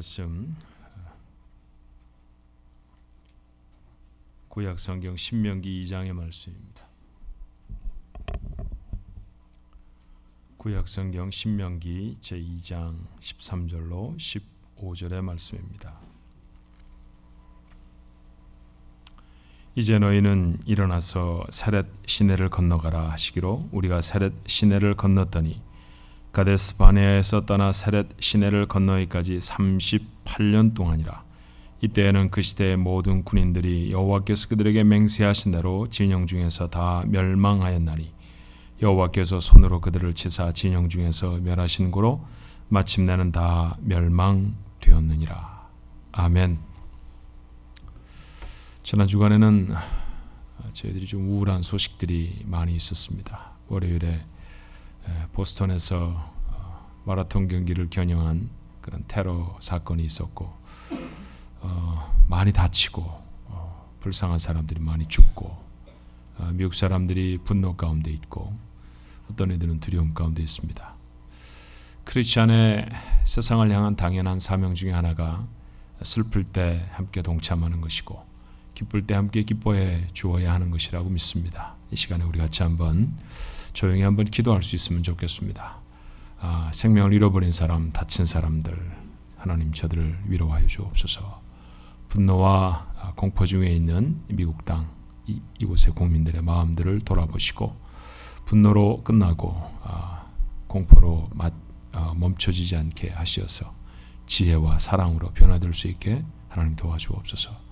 말씀 구약 성경 신명기 2장의 말씀입니다. 구약 성경 신명기 제2장 13절로 15절의 말씀입니다. 이제 너희는 일어나서 세렛 시내를 건너가라 하시기로 우리가 세렛 시내를 건넜더니 가데스 바네아에서 떠나 세렛 시내를 건너기까지 38년 동안이라. 이때에는 그 시대의 모든 군인들이 여호와께서 그들에게 맹세하신 대로 진영 중에서 다 멸망하였나니 여호와께서 손으로 그들을 치사 진영 중에서 멸하신 고로 마침내는 다 멸망되었느니라. 아멘. 지난 주간에는 저희들이 좀 우울한 소식들이 많이 있었습니다. 월요일에 보스턴에서 마라톤 경기를 겨냥한 그런 테러 사건이 있었고 많이 다치고 불쌍한 사람들이 많이 죽고 미국 사람들이 분노 가운데 있고 어떤 이들은 두려움 가운데 있습니다. 크리스찬의 세상을 향한 당연한 사명 중에 하나가 슬플 때 함께 동참하는 것이고 기쁠 때 함께 기뻐해 주어야 하는 것이라고 믿습니다. 이 시간에 우리 같이 한번 조용히 한번 기도할 수 있으면 좋겠습니다. 생명을 잃어버린 사람, 다친 사람들, 하나님 저들을 위로하여 주옵소서. 분노와 공포 중에 있는 미국 땅 이곳의 국민들의 마음들을 돌아보시고 분노로 끝나고 공포로 멈춰지지 않게 하시어서 지혜와 사랑으로 변화될 수 있게 하나님 도와주옵소서.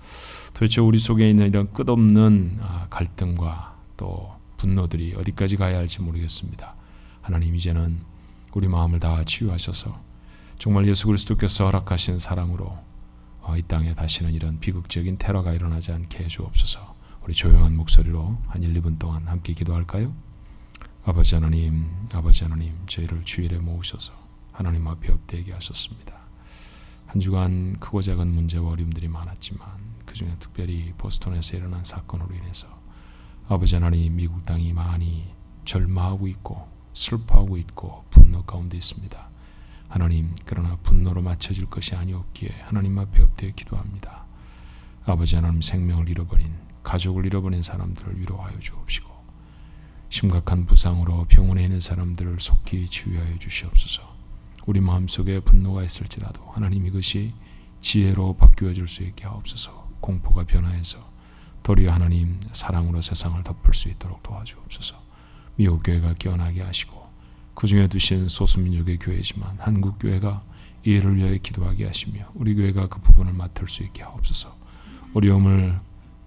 도대체 우리 속에 있는 이런 끝없는 갈등과 또 분노들이 어디까지 가야 할지 모르겠습니다. 하나님 이제는 우리 마음을 다 치유하셔서 정말 예수 그리스도께서 허락하신 사랑으로 이 땅에 다시는 이런 비극적인 테러가 일어나지 않게 해주옵소서. 우리 조용한 목소리로 한 1, 2분 동안 함께 기도할까요? 아버지 하나님 저희를 주일에 모으셔서 하나님 앞에 엎드리게 하셨습니다. 한 주간 크고 작은 문제와 어려움들이 많았지만 그중에 특별히 보스턴에서 일어난 사건으로 인해서 아버지 하나님 미국 땅이 많이 절망하고 있고 슬퍼하고 있고 분노 가운데 있습니다. 하나님 그러나 분노로 맞춰질 것이 아니었기에 하나님 앞에 엎드려 기도합니다. 아버지 하나님 생명을 잃어버린 가족을 잃어버린 사람들을 위로하여 주옵시고 심각한 부상으로 병원에 있는 사람들을 속히 치유하여 주시옵소서. 우리 마음속에 분노가 있을지라도 하나님 이것이 지혜로 바뀌어질 수 있게 하옵소서. 공포가 변화해서 도리어 하나님 사랑으로 세상을 덮을 수 있도록 도와주옵소서. 미국 교회가 깨어나게 하시고 그 중에 두신 소수민족의 교회지만 한국 교회가 이 일을 위해 기도하게 하시며 우리 교회가 그 부분을 맡을 수 있게 하옵소서. 어려움을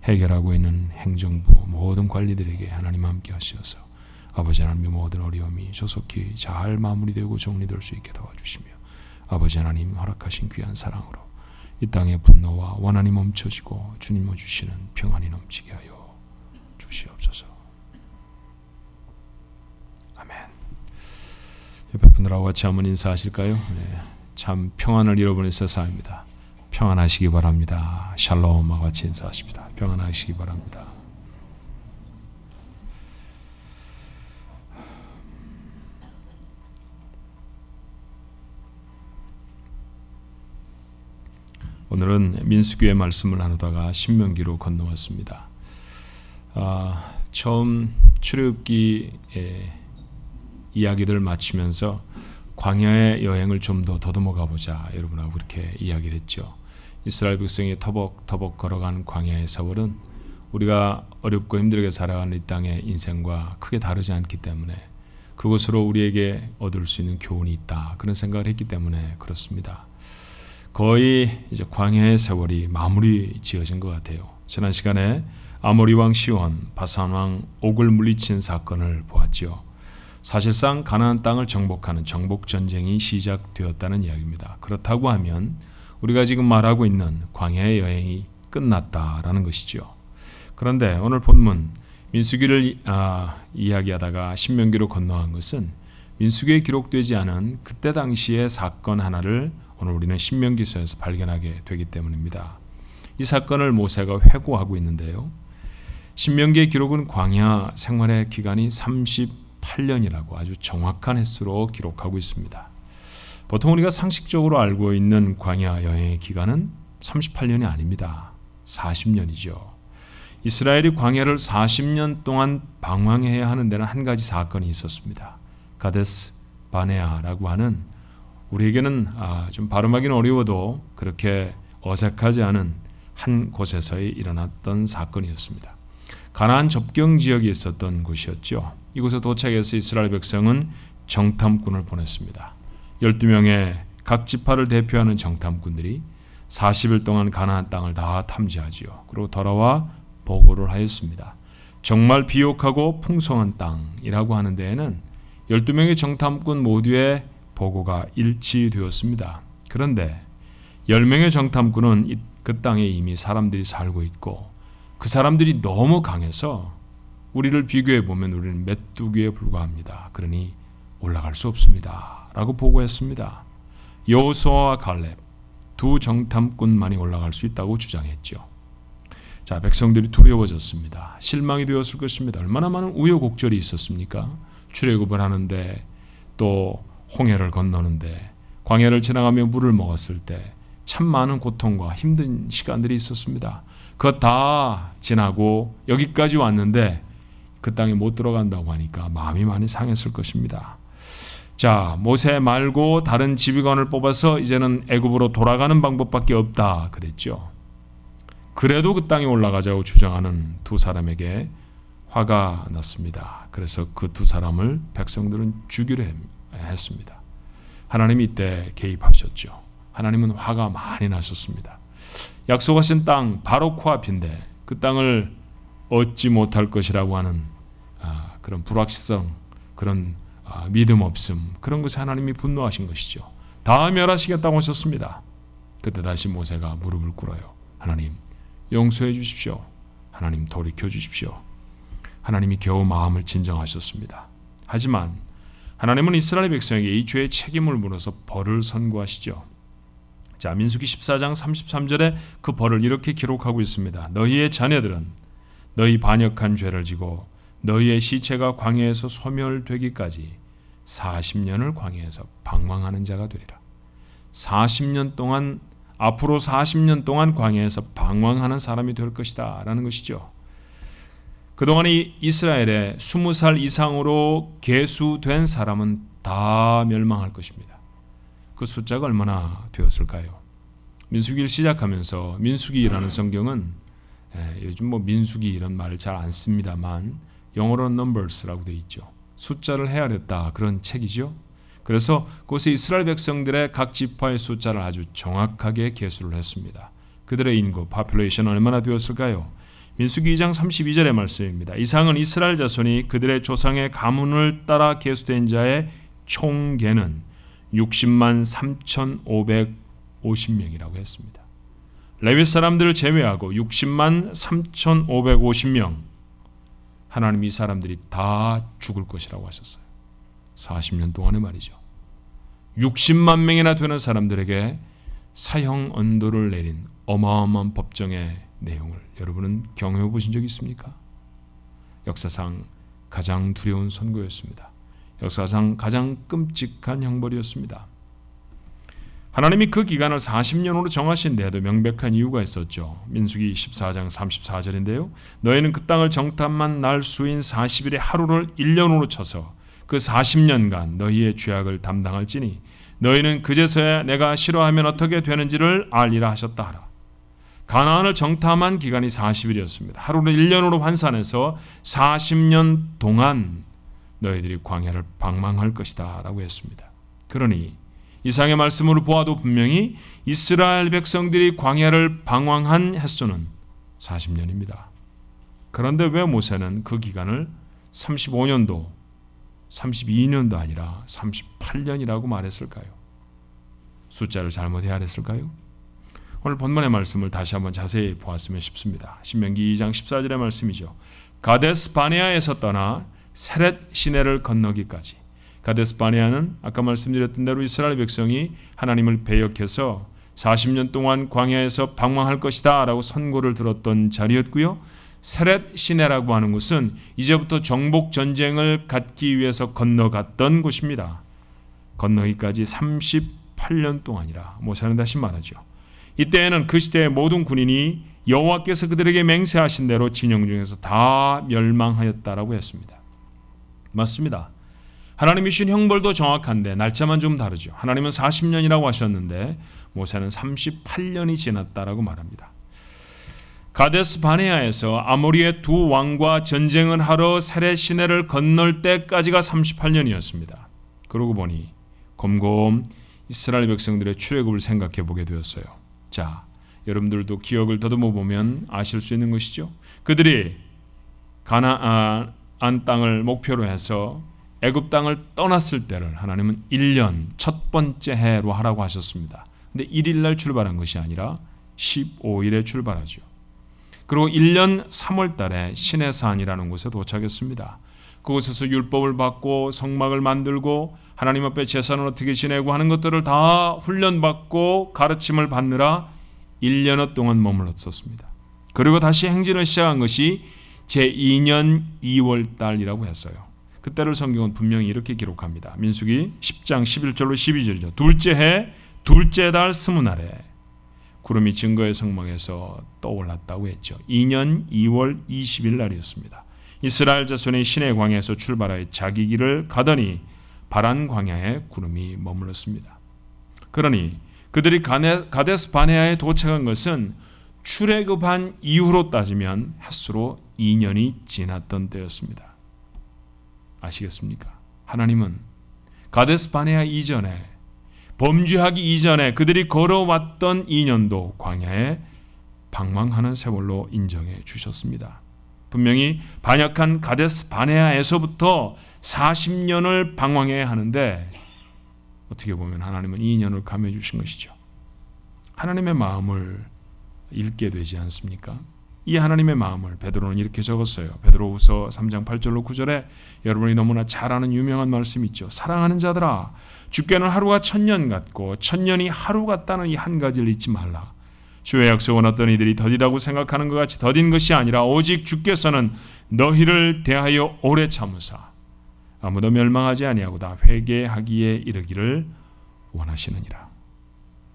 해결하고 있는 행정부 모든 관리들에게 하나님 함께 하시어서 아버지 하나님의 모든 어려움이 조속히 잘 마무리되고 정리될 수 있게 도와주시며 아버지 하나님 허락하신 귀한 사랑으로 이 땅의 분노와 원한이 멈춰지고 주님을 주시는 평안이 넘치게 하여 주시옵소서. 아멘. 옆에 분들하고 같이 한번 인사하실까요? 네, 참 평안을 잃어버린 세상입니다. 평안하시기 바랍니다. 샬롬과 같이 인사하십니다. 평안하시기 바랍니다. 오늘은 민수기의 말씀을 나누다가 신명기로 건너왔습니다. 처음 출애굽기의 이야기를 마치면서 광야의 여행을 좀 더 더듬어 가보자 여러분하고 그렇게 이야기를 했죠. 이스라엘 백성이 터벅터벅 걸어가는 광야의 세월은 우리가 어렵고 힘들게 살아가는 이 땅의 인생과 크게 다르지 않기 때문에 그것으로 우리에게 얻을 수 있는 교훈이 있다 그런 생각을 했기 때문에 그렇습니다. 거의 이제 광야의 세월이 마무리 지어진 것 같아요. 지난 시간에 아모리 왕 시온, 바산 왕 옥을 물리친 사건을 보았죠. 사실상 가나안 땅을 정복하는 정복 전쟁이 시작되었다는 이야기입니다. 그렇다고 하면 우리가 지금 말하고 있는 광야의 여행이 끝났다라는 것이죠. 그런데 오늘 본문 민수기를 이야기하다가 신명기로 건너간 것은 민수기에 기록되지 않은 그때 당시의 사건 하나를 오늘 우리는 신명기서에서 발견하게 되기 때문입니다. 이 사건을 모세가 회고하고 있는데요. 신명기의 기록은 광야 생활의 기간이 38년이라고 아주 정확한 횟수로 기록하고 있습니다. 보통 우리가 상식적으로 알고 있는 광야 여행의 기간은 38년이 아닙니다. 40년이죠. 이스라엘이 광야를 40년 동안 방황해야 하는 데는 한 가지 사건이 있었습니다. 가데스 바네아라고 하는, 우리에게는 좀 발음하기는 어려워도 그렇게 어색하지 않은 한 곳에서 일어났던 사건이었습니다. 가나안 접경 지역에 있었던 곳이었죠. 이곳에 도착해서 이스라엘 백성은 정탐꾼을 보냈습니다. 12명의 각 지파를 대표하는 정탐꾼들이 40일 동안 가나안 땅을 다 탐지하지요. 그리고 돌아와 보고를 하였습니다. 정말 비옥하고 풍성한 땅이라고 하는 데에는 12명의 정탐꾼 모두의 보고가 일치되었습니다. 그런데 10명의 정탐꾼은 그 땅에 이미 사람들이 살고 있고 그 사람들이 너무 강해서 우리를 비교해 보면 우리는 메뚜기에 불과합니다. 그러니 올라갈 수 없습니다. 라고 보고했습니다. 여호수아와 갈렙 두 정탐꾼만이 올라갈 수 있다고 주장했죠. 자, 백성들이 두려워졌습니다. 실망이 되었을 것입니다. 얼마나 많은 우여곡절이 있었습니까? 출애굽을 하는데, 또 홍해를 건너는데, 광야를 지나가며 물을 먹었을 때 참 많은 고통과 힘든 시간들이 있었습니다. 그거 다 지나고 여기까지 왔는데 그 땅에 못 들어간다고 하니까 마음이 많이 상했을 것입니다. 자, 모세 말고 다른 지휘관을 뽑아서 이제는 애굽으로 돌아가는 방법밖에 없다 그랬죠. 그래도 그 땅에 올라가자고 주장하는 두 사람에게 화가 났습니다. 그래서 그 두 사람을 백성들은 죽이려 했습니다. 하나님이 이때 개입하셨죠. 하나님은 화가 많이 나셨습니다. 약속하신 땅 바로 코앞인데 그 땅을 얻지 못할 것이라고 하는 그런 불확실성, 그런 믿음 없음, 그런 것에 하나님이 분노하신 것이죠. 다 멸하시겠다고 하셨습니다. 그때 다시 모세가 무릎을 꿇어요. 하나님 용서해 주십시오. 하나님 돌이켜 주십시오. 하나님이 겨우 마음을 진정하셨습니다. 하지만 하나님은 이스라엘 백성에게 이 죄의 책임을 물어서 벌을 선고하시죠. 자, 민수기 14장 33절에 그 벌을 이렇게 기록하고 있습니다. 너희의 자녀들은 너희 반역한 죄를 지고 너희의 시체가 광야에서 소멸되기까지 40년을 광야에서 방황하는 자가 되리라. 40년 동안, 앞으로 40년 동안 광야에서 방황하는 사람이 될 것이다 라는 것이죠. 그동안 이 이스라엘에 20살 이상으로 계수된 사람은 다 멸망할 것입니다. 그 숫자가 얼마나 되었을까요? 민수기를 시작하면서, 민수기라는 성경은 요즘 민수기 이런 말을 잘 안 씁니다만 영어로는 numbers라고 되어 있죠. 숫자를 헤아렸다, 그런 책이죠. 그래서 그곳에 이스라엘 백성들의 각 지파의 숫자를 아주 정확하게 계수를 했습니다. 그들의 인구, population은 얼마나 되었을까요? 민수기 2장 32절의 말씀입니다. 이상은 이스라엘 자손이 그들의 조상의 가문을 따라 계수된 자의 총계는 60만 3,550명이라고 했습니다. 레위 사람들을 제외하고 60만 3,550명, 하나님이 이 사람들이 다 죽을 것이라고 하셨어요. 40년 동안의 말이죠. 60만 명이나 되는 사람들에게 사형 언도를 내린 어마어마한 법정의 내용을 여러분은 경험해 보신 적 있습니까? 역사상 가장 두려운 선고였습니다. 역사상 가장 끔찍한 형벌이었습니다. 하나님이 그 기간을 40년으로 정하신 데에도 명백한 이유가 있었죠. 민수기 14장 34절인데요. 너희는 그 땅을 정탐만 날 수인 40일의 하루를 1년으로 쳐서 그 40년간 너희의 죄악을 담당할지니 너희는 그제서야 내가 싫어하면 어떻게 되는지를 알리라 하셨다 하라. 가나안을 정탐한 기간이 40일이었습니다. 하루를 1년으로 환산해서 40년 동안 너희들이 광야를 방황할 것이다 라고 했습니다. 그러니 이상의 말씀으로 보아도 분명히 이스라엘 백성들이 광야를 방황한 횟수는 40년입니다. 그런데 왜 모세는 그 기간을 35년도, 32년도 아니라 38년이라고 말했을까요? 숫자를 잘못 헤아렸을까요? 오늘 본문의 말씀을 다시 한번 자세히 보았으면 싶습니다. 신명기 2장 14절의 말씀이죠. 가데스 바네아에서 떠나 세렛 시내를 건너기까지. 가데스 바네아는 아까 말씀드렸던 대로 이스라엘 백성이 하나님을 배역해서 40년 동안 광야에서 방황할 것이다 라고 선고를 들었던 자리였고요. 세렛 시내라고 하는 곳은 이제부터 정복 전쟁을 갖기 위해서 건너갔던 곳입니다. 건너기까지 38년 동안이라 모세는 다시 말하죠. 이때에는 그 시대의 모든 군인이 여호와께서 그들에게 맹세하신 대로 진영 중에서 다 멸망하였다라고 했습니다. 맞습니다. 하나님이 주신 형벌도 정확한데 날짜만 좀 다르죠. 하나님은 40년이라고 하셨는데 모세는 38년이 지났다라고 말합니다. 가데스 바네아에서 아모리의 두 왕과 전쟁을 하러 세레 시내를 건널 때까지가 38년이었습니다. 그러고 보니 곰곰 이스라엘 백성들의 출애굽을 생각해 보게 되었어요. 자, 여러분들도 기억을 더듬어 보면 아실 수 있는 것이죠. 그들이 가나안 땅을 목표로 해서 애굽 땅을 떠났을 때를 하나님은 1년 첫 번째 해로 하라고 하셨습니다. 근데 1일 날 출발한 것이 아니라 15일에 출발하죠. 그리고 1년 3월 달에 시내산이라는 곳에 도착했습니다. 그곳에서 율법을 받고 성막을 만들고 하나님 앞에 제사는 어떻게 지내고 하는 것들을 다 훈련받고 가르침을 받느라 1년여 동안 머물렀었습니다. 그리고 다시 행진을 시작한 것이 제2년 2월 달이라고 했어요. 그때를 성경은 분명히 이렇게 기록합니다. 민수기 10장 11절로 12절이죠. 둘째 해 둘째 달 20날에 구름이 증거의 성막에서 떠올랐다고 했죠. 2년 2월 20일 날이었습니다. 이스라엘 자손이 시내 광야에서 출발하여 자기 길을 가더니 바란 광야에 구름이 머물렀습니다. 그러니 그들이 가데스 바네아에 도착한 것은 출애굽한 이후로 따지면 햇수로 2년이 지났던 때였습니다. 아시겠습니까? 하나님은 가데스 바네아 이전에 범죄하기 이전에 그들이 걸어왔던 2년도 광야에 방황하는 세월로 인정해 주셨습니다. 분명히 반역한 가데스 바네아에서부터 40년을 방황해야 하는데 어떻게 보면 하나님은 2년을 감해 주신 것이죠. 하나님의 마음을 읽게 되지 않습니까? 이 하나님의 마음을 베드로는 이렇게 적었어요. 베드로후서 3장 8절로 9절에 여러분이 너무나 잘 아는 유명한 말씀이 있죠. 사랑하는 자들아, 주께는 하루가 1000년 같고 1000년이 하루 같다는 이 한 가지를 잊지 말라. 주의 약속은 어떤 이들이 더디다고 생각하는 것 같이 더딘 것이 아니라 오직 주께서는 너희를 대하여 오래 참으사 아무도 멸망하지 아니하고 다 회개하기에 이르기를 원하시느니라.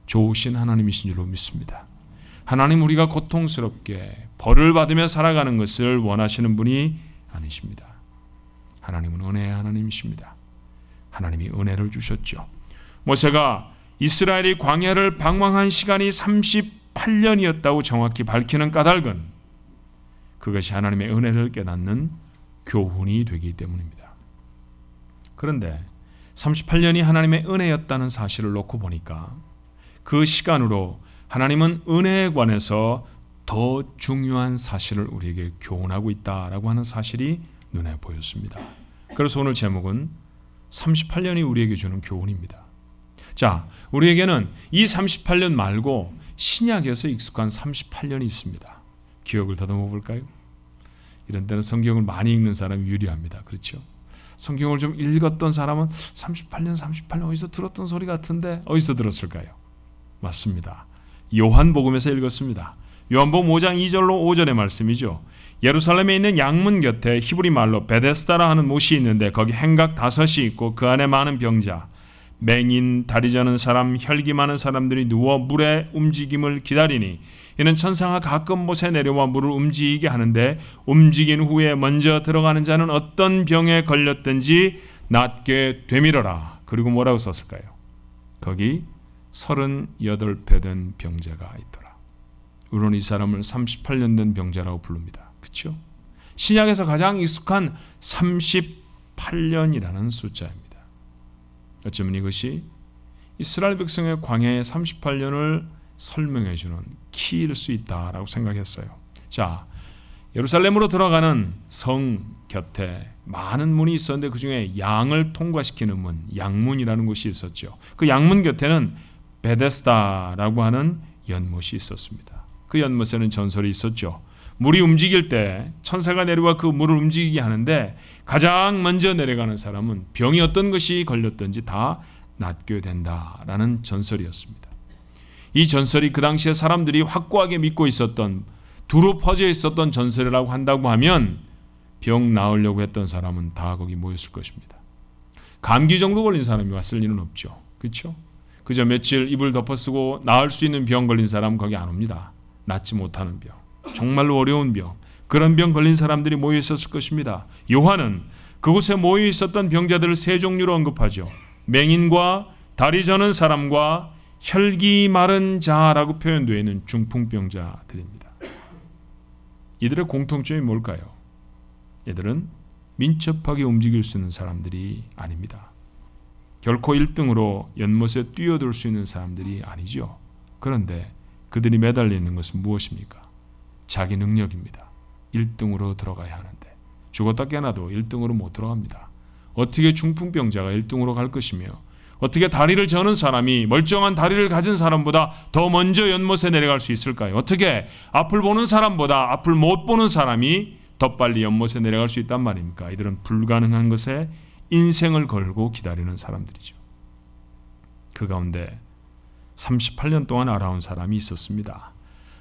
좋으신 하나님이신 줄로 믿습니다. 하나님, 우리가 고통스럽게 벌을 받으며 살아가는 것을 원하시는 분이 아니십니다. 하나님은 은혜의 하나님이십니다. 하나님이 은혜를 주셨죠. 모세가 이스라엘이 광야를 방황한 시간이 38년이었다고 정확히 밝히는 까닭은 그것이 하나님의 은혜를 깨닫는 교훈이 되기 때문입니다. 그런데 38년이 하나님의 은혜였다는 사실을 놓고 보니까 그 시간으로 하나님은 은혜에 관해서 더 중요한 사실을 우리에게 교훈하고 있다라고 하는 사실이 눈에 보였습니다. 그래서 오늘 제목은 38년이 우리에게 주는 교훈입니다. 자, 우리에게는 이 38년 말고 신약에서 익숙한 38년이 있습니다. 기억을 더듬어 볼까요? 이런 때는 성경을 많이 읽는 사람이 유리합니다. 그렇죠? 성경을 좀 읽었던 사람은 38년 어디서 들었던 소리 같은데 어디서 들었을까요? 맞습니다. 요한복음에서 읽었습니다. 요한복음 5장 2절로 5절의 말씀이죠. 예루살렘에 있는 양문 곁에 히브리 말로 베데스다라 하는 못이 있는데 거기 행각 5이 있고 그 안에 많은 병자, 맹인, 다리 저는 사람, 혈기 많은 사람들이 누워 물의 움직임을 기다리니 이는 천사가 가끔 못에 내려와 물을 움직이게 하는데 움직인 후에 먼저 들어가는 자는 어떤 병에 걸렸든지 낫게 되밀어라. 그리고 뭐라고 썼을까요? 거기 38배 된 병자가 있더라. 우리는 이 사람을 38년 된 병자라고 부릅니다. 그렇죠? 신약에서 가장 익숙한 38년이라는 숫자입니다. 어쩌면 이것이 이스라엘 백성의 광야의 38년을 설명해 주는 키일 수 있다라고 생각했어요. 자, 예루살렘으로 들어가는 성 곁에 많은 문이 있었는데 그 중에 양을 통과시키는 문, 양문이라는 곳이 있었죠. 그 양문 곁에는 베데스다라고 하는 연못이 있었습니다. 그 연못에는 전설이 있었죠. 물이 움직일 때 천사가 내려와 그 물을 움직이게 하는데 가장 먼저 내려가는 사람은 병이 어떤 것이 걸렸든지 다 낫게 된다라는 전설이었습니다. 이 전설이 그 당시에 사람들이 확고하게 믿고 있었던, 두루 퍼져 있었던 전설이라고 한다고 하면 병 나으려고 했던 사람은 다 거기 모였을 것입니다. 감기 정도 걸린 사람이 왔을 리는 없죠. 그렇죠? 그저 며칠 이불 덮어쓰고 나을 수 있는 병 걸린 사람 거기 안 옵니다. 낫지 못하는 병, 정말로 어려운 병, 그런 병 걸린 사람들이 모여 있었을 것입니다. 요한은 그곳에 모여 있었던 병자들을 세 종류로 언급하죠. 맹인과 다리 저는 사람과 혈기 마른 자라고 표현되어 있는 중풍병자들입니다. 이들의 공통점이 뭘까요? 이들은 민첩하게 움직일 수 있는 사람들이 아닙니다. 결코 1등으로 연못에 뛰어들 수 있는 사람들이 아니죠. 그런데 그들이 매달려 있는 것은 무엇입니까? 자기 능력입니다. 1등으로 들어가야 하는데 죽었다 깨어나도 1등으로 못 들어갑니다. 어떻게 중풍병자가 1등으로 갈 것이며 어떻게 다리를 저는 사람이 멀쩡한 다리를 가진 사람보다 더 먼저 연못에 내려갈 수 있을까요? 어떻게 앞을 보는 사람보다 앞을 못 보는 사람이 더 빨리 연못에 내려갈 수 있단 말입니까? 이들은 불가능한 것에 인생을 걸고 기다리는 사람들이죠. 그 가운데 38년 동안 알아온 사람이 있었습니다.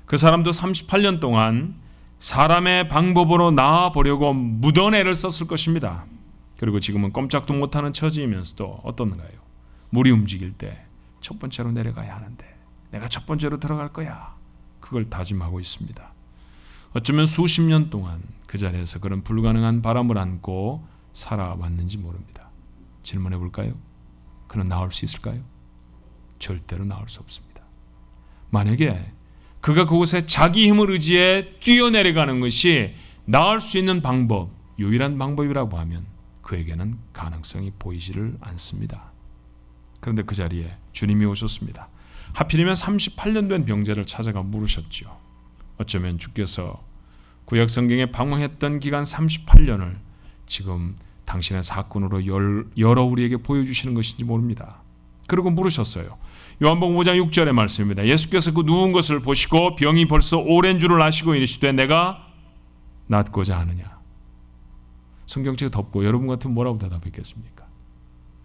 그 사람도 38년 동안 사람의 방법으로 나아보려고 무던 애를 썼을 것입니다. 그리고 지금은 꼼짝도 못하는 처지이면서도 어떻는가요? 물이 움직일 때 첫 번째로 내려가야 하는데 내가 첫 번째로 들어갈 거야. 그걸 다짐하고 있습니다. 어쩌면 수십 년 동안 그 자리에서 그런 불가능한 바람을 안고 살아왔는지 모릅니다. 질문해 볼까요? 그는 나올 수 있을까요? 절대로 나올 수 없습니다. 만약에 그가 그곳에 자기 힘을 의지해 뛰어내려가는 것이 나을 수 있는 방법, 유일한 방법이라고 하면 그에게는 가능성이 보이지를 않습니다. 그런데 그 자리에 주님이 오셨습니다. 하필이면 38년 된 병자를 찾아가 물으셨죠. 어쩌면 주께서 구약 성경에 방황했던 기간 38년을 지금 당신의 사건으로 열어 우리에게 보여주시는 것인지 모릅니다. 그리고 물으셨어요. 요한복음 5장 6절의 말씀입니다. 예수께서 그 누운 것을 보시고 병이 벌써 오랜 줄을 아시고 이르시되 내가 낫고자 하느냐. 성경책에 덮고 여러분 같으면 뭐라고 대답했겠습니까?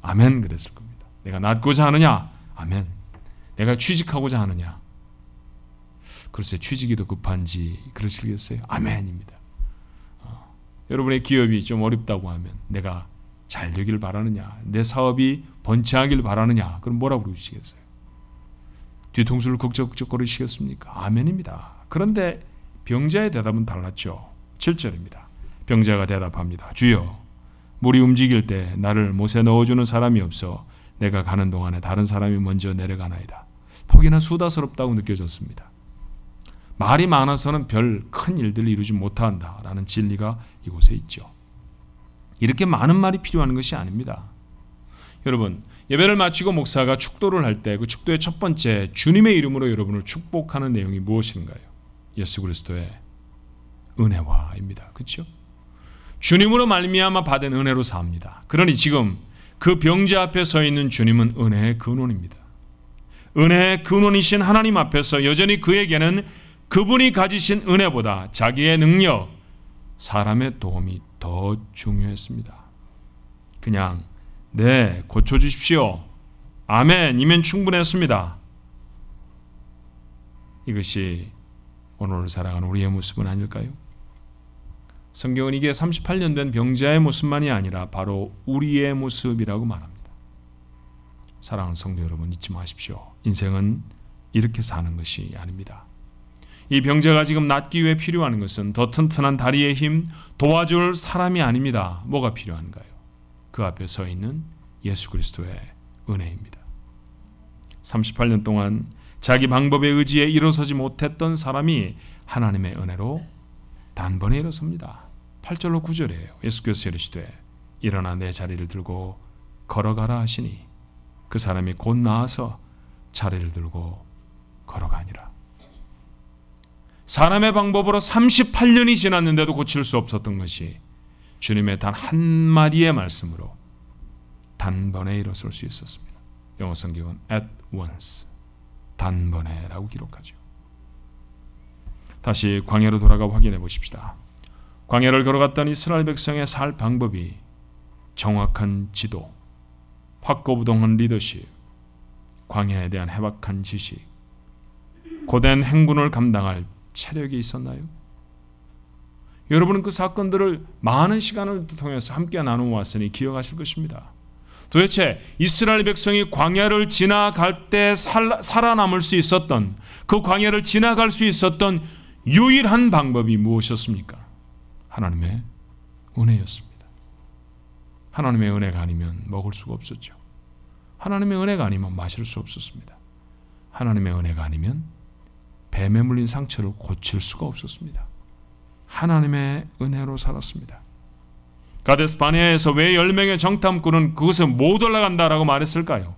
아멘 그랬을 겁니다. 내가 낫고자 하느냐? 아멘. 내가 취직하고자 하느냐? 글쎄 취직이 더 급한지 그러시겠어요? 아멘입니다. 여러분의 기업이 좀 어렵다고 하면 내가 잘 되길 바라느냐? 내 사업이 번창하길 바라느냐? 그럼 뭐라고 그러시겠어요? 뒤통수를 극적극적 거리시겠습니까? 아멘입니다. 그런데 병자의 대답은 달랐죠. 7절입니다. 병자가 대답합니다. 주여, 물이 움직일 때 나를 못에 넣어주는 사람이 없어 내가 가는 동안에 다른 사람이 먼저 내려가나이다. 혹이나 수다스럽다고 느껴졌습니다. 말이 많아서는 별 큰 일들을 이루지 못한다라는 진리가 이곳에 있죠. 이렇게 많은 말이 필요한 것이 아닙니다. 여러분, 예배를 마치고 목사가 축도를 할 때 그 축도의 첫 번째 주님의 이름으로 여러분을 축복하는 내용이 무엇인가요? 예수 그리스도의 은혜와입니다. 그렇죠? 주님으로 말미암아 받은 은혜로 삽니다. 그러니 지금 그 병자 앞에 서 있는 주님은 은혜의 근원입니다. 은혜의 근원이신 하나님 앞에서 여전히 그에게는 그분이 가지신 은혜보다 자기의 능력, 사람의 도움이 더 중요했습니다. 그냥 네, 고쳐주십시오. 아멘이면 충분했습니다. 이것이 오늘 살아가는 우리의 모습은 아닐까요? 성경은 이게 38년 된 병자의 모습만이 아니라 바로 우리의 모습이라고 말합니다. 사랑하는 성도 여러분, 잊지 마십시오. 인생은 이렇게 사는 것이 아닙니다. 이 병자가 지금 낫기 위해 필요한 것은 더 튼튼한 다리의 힘, 도와줄 사람이 아닙니다. 뭐가 필요한가요? 그 앞에 서 있는 예수 그리스도의 은혜입니다. 38년 동안 자기 방법에 의지해 일어서지 못했던 사람이 하나님의 은혜로 단번에 일어섭니다. 8절로 9절이에요. 예수께서 이르시되 일어나 내 자리를 들고 걸어가라 하시니 그 사람이 곧 나아서 자리를 들고 걸어가니라. 사람의 방법으로 38년이 지났는데도 고칠 수 없었던 것이 주님의 단 한마디의 말씀으로 단번에 일어설 수 있었습니다. 영어 성경은 at once, 단번에라고 기록하죠. 다시 광야로 돌아가 확인해 보십시다. 광야를 걸어갔던 이스라엘 백성의 살 방법이 정확한 지도, 확고부동한 리더십, 광야에 대한 해박한 지식, 고된 행군을 감당할 체력이 있었나요? 여러분은 그 사건들을 많은 시간을 통해서 함께 나누어 왔으니 기억하실 것입니다. 도대체 이스라엘 백성이 광야를 지나갈 때 살아남을 수 있었던, 그 광야를 지나갈 수 있었던 유일한 방법이 무엇이었습니까? 하나님의 은혜였습니다. 하나님의 은혜가 아니면 먹을 수가 없었죠. 하나님의 은혜가 아니면 마실 수 없었습니다. 하나님의 은혜가 아니면 뱀에 물린 상처를 고칠 수가 없었습니다. 하나님의 은혜로 살았습니다. 가데스 바네아에서 왜 10명의 정탐꾼은 그것에 못 올라간다라고 말했을까요?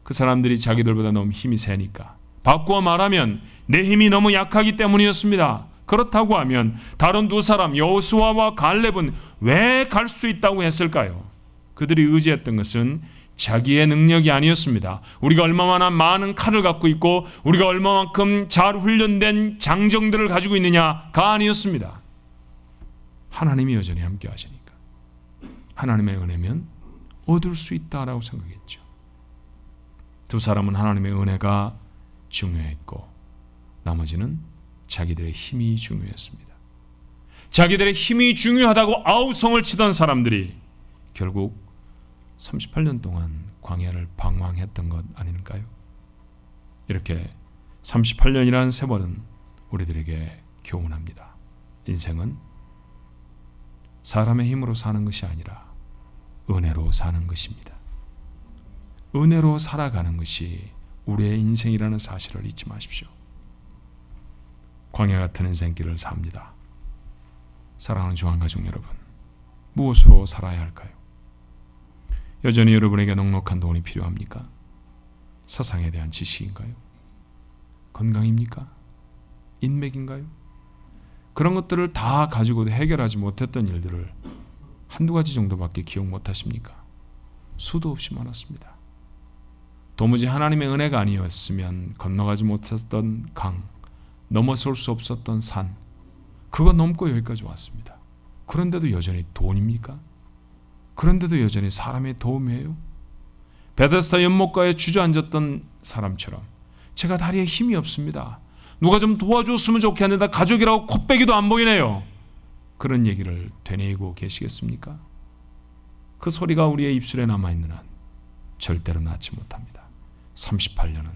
그 사람들이 자기들보다 너무 힘이 세니까. 바꾸어 말하면 내 힘이 너무 약하기 때문이었습니다. 그렇다고 하면 다른 두 사람 여호수아와 갈렙은 왜 갈 수 있다고 했을까요? 그들이 의지했던 것은 자기의 능력이 아니었습니다. 우리가 얼마나 많은 칼을 갖고 있고 우리가 얼마만큼 잘 훈련된 장정들을 가지고 있느냐가 아니었습니다. 하나님이 여전히 함께 하시니까. 하나님의 은혜면 얻을 수 있다라고 생각했죠. 두 사람은 하나님의 은혜가 중요했고 나머지는 자기들의 힘이 중요했습니다. 자기들의 힘이 중요하다고 아우성을 치던 사람들이 결국 38년 동안 광야를 방황했던 것 아닐까요? 이렇게 38년이라는 세월은 우리들에게 교훈합니다. 인생은 사람의 힘으로 사는 것이 아니라 은혜로 사는 것입니다. 은혜로 살아가는 것이 우리의 인생이라는 사실을 잊지 마십시오. 광야 같은 인생길을 삽니다. 사랑하는 주안가족 여러분, 무엇으로 살아야 할까요? 여전히 여러분에게 넉넉한 돈이 필요합니까? 세상에 대한 지식인가요? 건강입니까? 인맥인가요? 그런 것들을 다 가지고도 해결하지 못했던 일들을 한두 가지 정도밖에 기억 못하십니까? 수도 없이 많았습니다. 도무지 하나님의 은혜가 아니었으면 건너가지 못했던 강, 넘어설 수 없었던 산, 그거 넘고 여기까지 왔습니다. 그런데도 여전히 돈입니까? 그런데도 여전히 사람의 도움이에요? 베데스다 연못가에 주저앉았던 사람처럼 제가 다리에 힘이 없습니다. 누가 좀 도와줬으면 좋겠는데 가족이라고 코빼기도 안 보이네요. 그런 얘기를 되뇌이고 계시겠습니까? 그 소리가 우리의 입술에 남아있는 한 절대로 낫지 못합니다. 38년은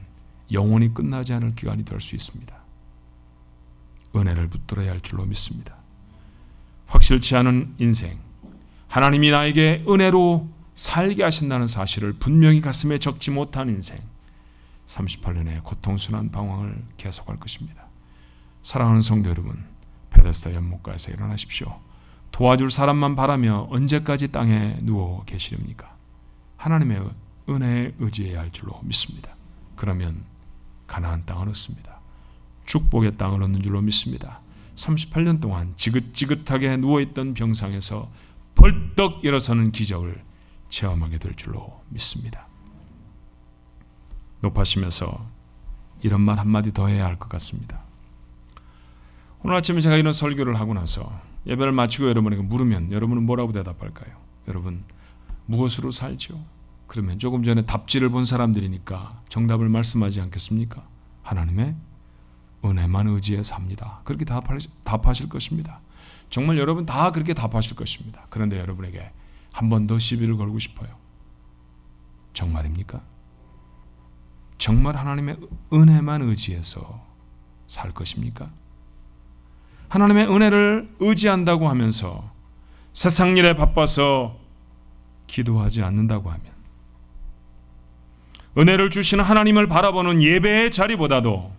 영원히 끝나지 않을 기간이 될 수 있습니다. 은혜를 붙들어야 할 줄로 믿습니다. 확실치 않은 인생, 하나님이 나에게 은혜로 살게 하신다는 사실을 분명히 가슴에 적지 못한 인생, 38년의 고통스러운 방황을 계속할 것입니다. 사랑하는 성도 여러분, 베데스다 연못가에서 일어나십시오. 도와줄 사람만 바라며 언제까지 땅에 누워 계시렵니까? 하나님의 은혜에 의지해야 할 줄로 믿습니다. 그러면 가나안 땅을 얻습니다. 축복의 땅을 얻는 줄로 믿습니다. 38년 동안 지긋지긋하게 누워있던 병상에서 벌떡 일어서는 기적을 체험하게 될 줄로 믿습니다. 높아지면서 이런 말 한마디 더 해야 할 것 같습니다. 오늘 아침에 제가 이런 설교를 하고 나서 예배를 마치고 여러분에게 물으면 여러분은 뭐라고 대답할까요? 여러분 무엇으로 살죠? 그러면 조금 전에 답지를 본 사람들이니까 정답을 말씀하지 않겠습니까? 하나님의 은혜만 의지해 삽니다. 그렇게 답하실 것입니다. 정말 여러분 다 그렇게 답하실 것입니다. 그런데 여러분에게 한 번 더 시비를 걸고 싶어요. 정말입니까? 정말 하나님의 은혜만 의지해서 살 것입니까? 하나님의 은혜를 의지한다고 하면서 세상 일에 바빠서 기도하지 않는다고 하면, 은혜를 주시는 하나님을 바라보는 예배의 자리보다도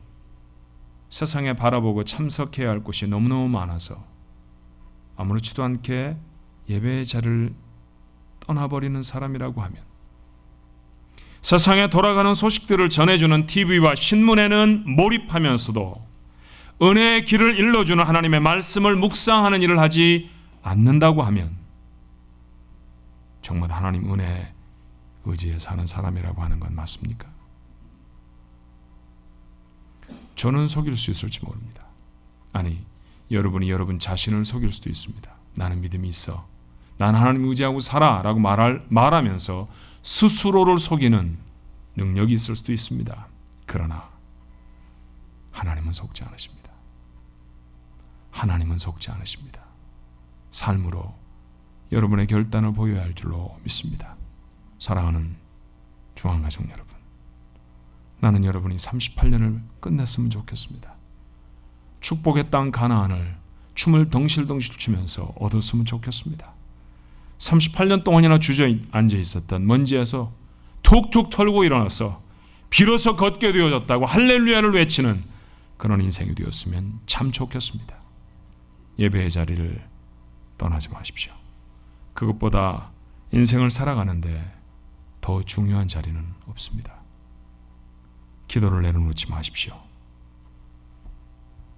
세상에 바라보고 참석해야 할 곳이 너무너무 많아서 아무렇지도 않게 예배의 자리를 떠나버리는 사람이라고 하면, 세상에 돌아가는 소식들을 전해주는 TV와 신문에는 몰입하면서도 은혜의 길을 일러주는 하나님의 말씀을 묵상하는 일을 하지 않는다고 하면 정말 하나님 은혜에 의지해 사는 사람이라고 하는 건 맞습니까? 저는 속일 수 있을지 모릅니다. 아니, 여러분이 여러분 자신을 속일 수도 있습니다. 나는 믿음이 있어, 난 하나님 의지하고 살아 라고 말하면서 스스로를 속이는 능력이 있을 수도 있습니다. 그러나 하나님은 속지 않으십니다. 하나님은 속지 않으십니다. 삶으로 여러분의 결단을 보여야 할 줄로 믿습니다. 사랑하는 중앙가족 여러분, 나는 여러분이 38년을 끝냈으면 좋겠습니다. 축복의 땅 가나안을 춤을 덩실덩실 추면서 얻었으면 좋겠습니다. 38년 동안이나 주저앉아 있었던 먼지에서 툭툭 털고 일어나서 비로소 걷게 되어졌다고 할렐루야를 외치는 그런 인생이 되었으면 참 좋겠습니다. 예배의 자리를 떠나지 마십시오. 그것보다 인생을 살아가는데 더 중요한 자리는 없습니다. 기도를 내려놓지 마십시오.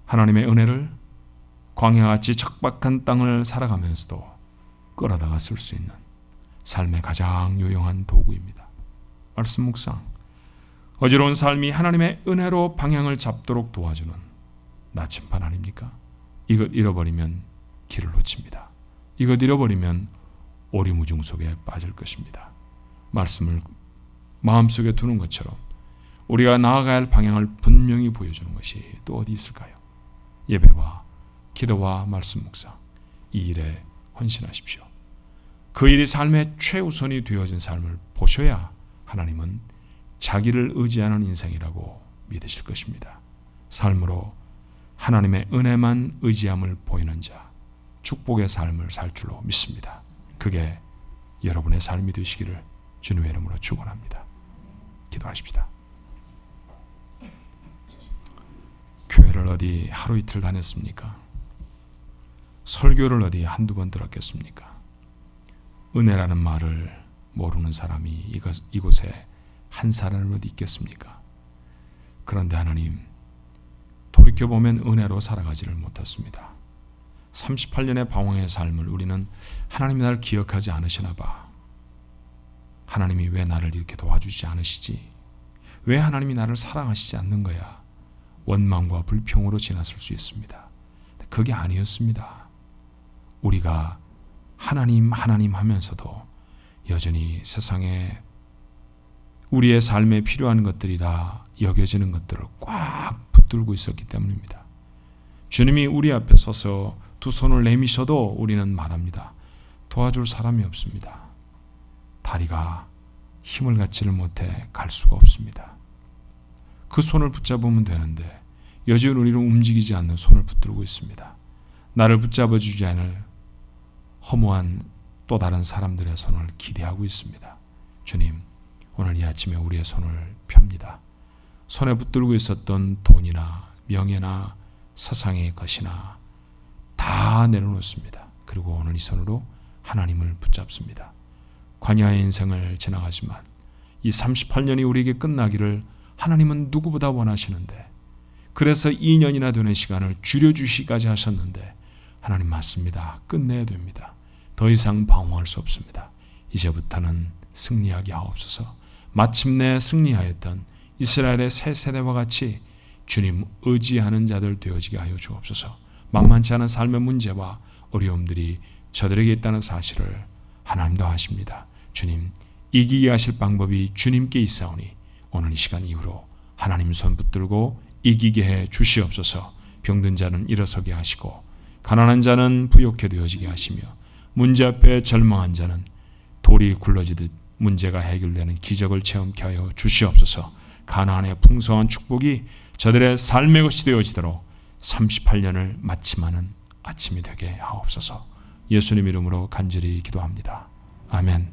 하나님의 은혜를 광야같이 척박한 땅을 살아가면서도 끌어다가 쓸 수 있는 삶의 가장 유용한 도구입니다. 말씀 묵상, 어지러운 삶이 하나님의 은혜로 방향을 잡도록 도와주는 나침반 아닙니까? 이것 잃어버리면 길을 놓칩니다. 이것 잃어버리면 오리무중 속에 빠질 것입니다. 말씀을 마음속에 두는 것처럼 우리가 나아가야 할 방향을 분명히 보여주는 것이 또 어디 있을까요? 예배와 기도와 말씀 묵상, 이 일에 헌신하십시오. 그 일이 삶의 최우선이 되어진 삶을 보셔야 하나님은 자기를 의지하는 인생이라고 믿으실 것입니다. 삶으로 하나님의 은혜만 의지함을 보이는 자, 축복의 삶을 살 줄로 믿습니다. 그게 여러분의 삶이 되시기를 주님의 이름으로 축원합니다. 기도하십시다. 교회를 어디 하루 이틀 다녔습니까? 설교를 어디 한두 번 들었겠습니까? 은혜라는 말을 모르는 사람이 이곳에 한 사람을 어디 있겠습니까? 그런데 하나님, 돌이켜보면 은혜로 살아가지를 못했습니다. 38년의 방황의 삶을 우리는 하나님이 나를 기억하지 않으시나 봐. 하나님이 왜 나를 이렇게 도와주지 않으시지? 왜 하나님이 나를 사랑하시지 않는 거야? 원망과 불평으로 지났을 수 있습니다. 그게 아니었습니다. 우리가 하나님 하면서도 여전히 세상에 우리의 삶에 필요한 것들이다 여겨지는 것들을 꽉 붙들고 있었기 때문입니다. 주님이 우리 앞에 서서 두 손을 내미셔도 우리는 말합니다. 도와줄 사람이 없습니다. 다리가 힘을 갖지를 못해 갈 수가 없습니다. 그 손을 붙잡으면 되는데 여전히 우리는 움직이지 않는 손을 붙들고 있습니다. 나를 붙잡아 주지 않을 허무한 또 다른 사람들의 손을 기대하고 있습니다. 주님, 오늘 이 아침에 우리의 손을 펴니다. 손에 붙들고 있었던 돈이나 명예나 세상의 것이나 다 내려놓습니다. 그리고 오늘 이 손으로 하나님을 붙잡습니다. 광야의 인생을 지나가지만 이 38년이 우리에게 끝나기를 하나님은 누구보다 원하시는데, 그래서 2년이나 되는 시간을 줄여주시기까지 하셨는데, 하나님 맞습니다. 끝내야 됩니다. 더 이상 방황할 수 없습니다. 이제부터는 승리하게 하옵소서. 마침내 승리하였던 이스라엘의 새 세대와 같이 주님 의지하는 자들 되어지게 하여 주옵소서. 만만치 않은 삶의 문제와 어려움들이 저들에게 있다는 사실을 하나님도 아십니다. 주님, 이기게 하실 방법이 주님께 있사오니 오늘 이 시간 이후로 하나님 손 붙들고 이기게 해 주시옵소서. 병든 자는 일어서게 하시고 가난한 자는 부욕해 되어지게 하시며 문제 앞에 절망한 자는 돌이 굴러지듯 문제가 해결되는 기적을 체험케 하여 주시옵소서. 가나안의 풍성한 축복이 저들의 삶의 것이 되어지도록 38년을 마침하는 아침이 되게 하옵소서. 예수님 이름으로 간절히 기도합니다. 아멘.